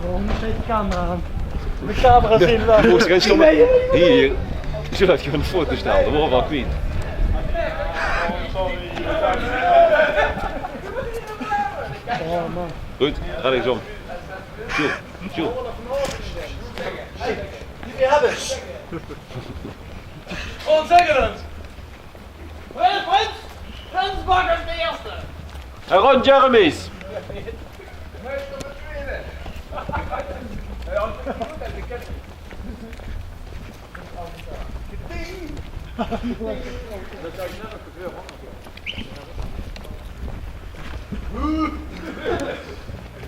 Oh, nu zet de camera aan. De camera zien daar. Moest geen stomme. Hier. Zo dat je gewoon een foto stelt, dat wordt wel kwijt. Oh man. Goed, ga ik zo. Jules, Jules. Jullie hebben het. Ontzettend. Fransbakker is de eerste. En Ron Jeremy's.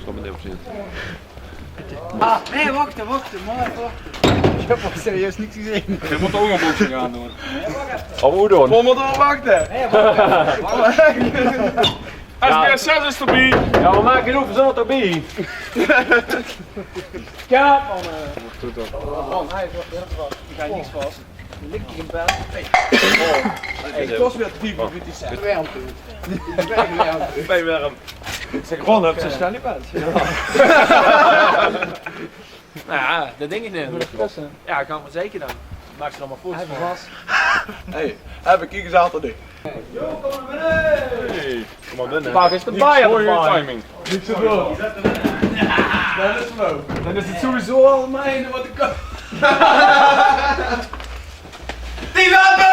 Kom maar even zitten. Nee, wacht, maar even wachten. Ik heb al serieus niks gezien. Je moet ook een boxing gaan doen. Oh, hoe doen? We moeten wel wachten. SBS6 is erbij. Ja, we maken het over zondag erbij. Ja, man. Man, hij is wel vast. Die gaat niks vast. Die ligt hier in bed. Hey, het kost weer 4 minuten. Het wermt het. Bijwerm. Zeg Ron, heb je snel niet bent. Nou ja, dat denk ik niet. Ja, ik kan het zeker dan. Maak ze dan maar foto's van. Vast. Hey, heb ik hier altijd niet. Hey, kom maar binnen. Pak is de baai aan de timing. Niet zo veel. Dat is flow. Dan is het sowieso al mijn wat ik kan. Die lappen!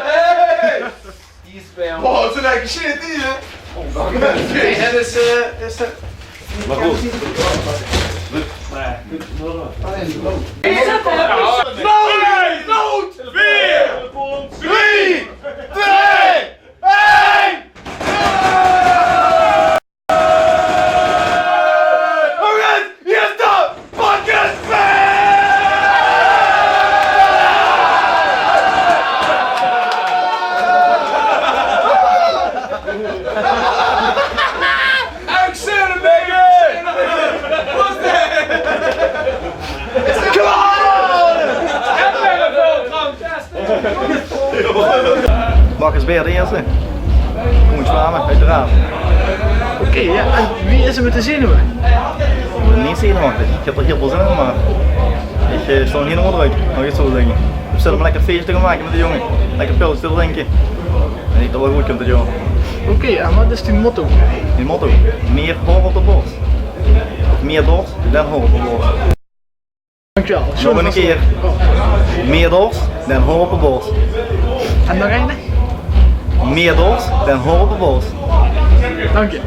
Hey! Die is bij hem. Oh, zo lekker shit hier. Nee, dat is Maar goed. Nood! 4, 3, 2, 1! Jongens, hier is de fucking Bakkers weer de eerste. Koen Zwamen, uiteraard. Oké, ja. En wie is er met de zenuwen? Niet zenuwachtig, ik heb er heel veel zin in, maar ik sta nog niet onder uit, mag ik het zo zeggen. Ik zit om lekker feestje te gaan maken met de jongen. Lekker pilletjes te drinken. En ik dat wel goed komt dit jaar. Oké, en wat is die motto? Die motto, meer hoor op de borst. Of meer dorst dan hoor op de borst. Dankjewel. Nog een keer. Meer dorst dan hoor op de borst. En nog een? Meer dorst dan hoor op de borst. Dank je.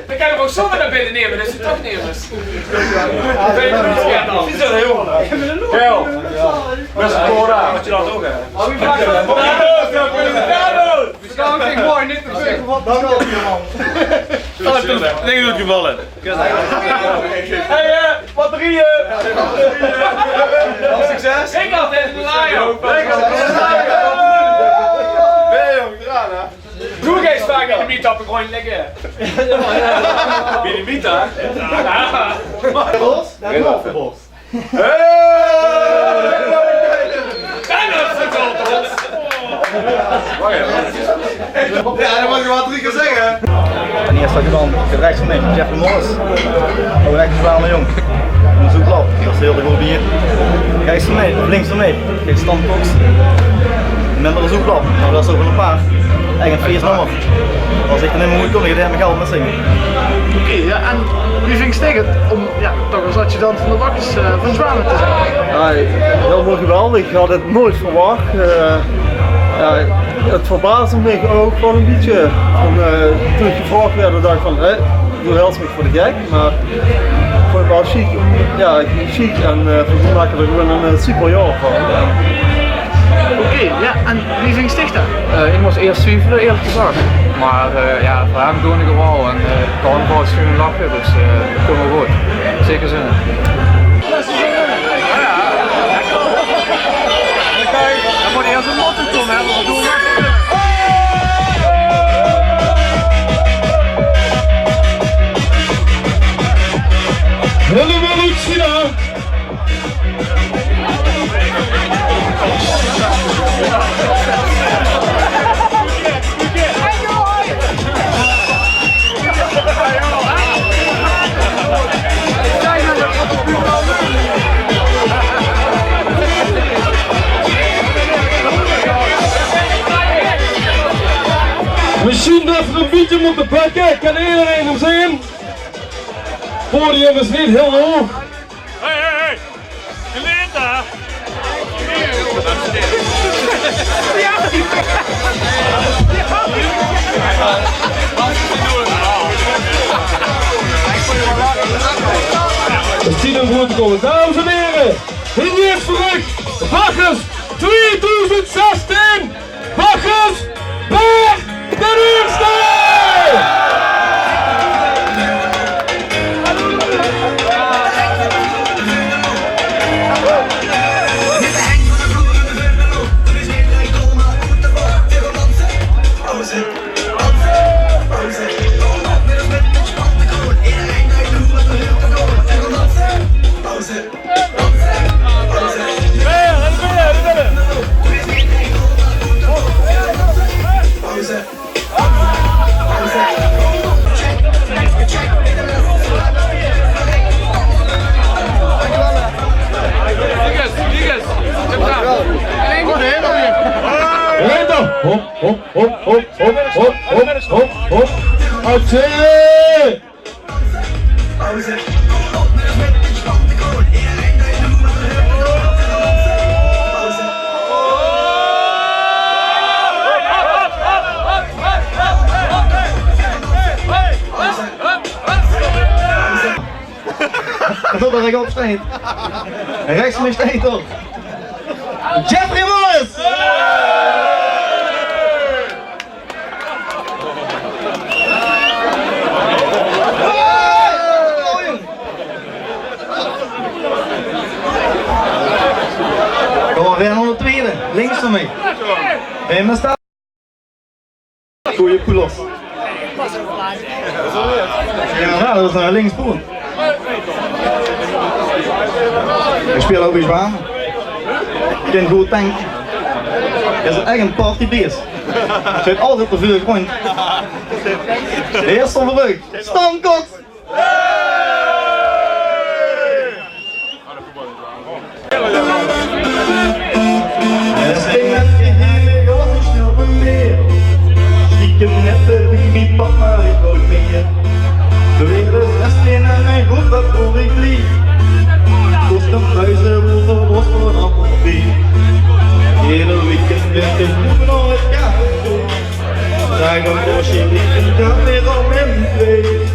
Dan kan je hem ook zomaar naar binnen nemen, dus je toch nemen. Is dat heel erg? Heel. Best een Cora. Wat je dat ook hebt. Dus kan ik mooi niet te zeggen. Dingen doet gevallen. Hey, batterieën! Succes! Ik altijd in de laio. Nee jong, eraan hè! Doe ik eens vaak in de meet-up en gewoon liggen. Wie die meet hè? Borst dan hoor op de borst. Ja, dat mag je wel 3 keer zeggen! En eerst had je dan rechts van mij, Jeffrey Morris. Oh, rechts van jong. Een zoeklap, dat is heel erg goed bier. Rechts van mij, of links van mij, kijk standbox. Minder een zoeklap, maar dat is ook wel een paar. Echt een feest nummer. Als ik er niet meer moet komen, ik ga mijn geld met zingen. Oké, ja, en wie vind je tegen om ja, toch als adjudant van de Bakkers van Zwamen te zijn? Ja, helemaal geweldig. Ik had het nooit verwacht. Ja, het verbaasde me ook wel een beetje. Toen ik gevraagd werd, dacht ik van, doe helst me voor de gek. Maar ik vond het wel chic. Ja, chic en volgens mij maken we er gewoon een super jaar van. Oké, ja, en wie vind je stichter? Ik moest eerst twijfelen, eerlijk gezegd. Maar ja, voor hem doe ik het wel en carnaval is gewoon een lachen, dus dat komt wel goed. Zeker zin in. Dan moet eerst een motto komen, hè? Wat doen we? Misschien dat we een beetje moeten pakken. Kan iedereen hem zien? Het podium is niet heel hoog. Hey! Geleerd daar! Het is 10 om goed te komen. Dames en heren, hier is verrukt. Bacchus 2016. Bacchus Berg ten eerste! Hop, hop, hop, hop, hop, hop, hop, hop, hop. Atje! Dat ik opsteed. Rechts van mij steed op. Jeffrey Morris! Kom weer naar de tweede, links van mij. En dan staat. Goeie poulos. Ja, dat is een linkspoel. Ik speel ook eens warm. Ik ken goed tank. Het is echt een partybeest. Je zit altijd op de vuur gewoon. De eerste van de rug. Stamkot! Stiekem net wie papa, ik wou meer. De wereld is in en mijn goed, dat voel ik lief. Kost een huizen, voor bos voor een appelpie. Hele weekend ben ik goed nog het café. Draai een bosje, ik ga weer al met twee.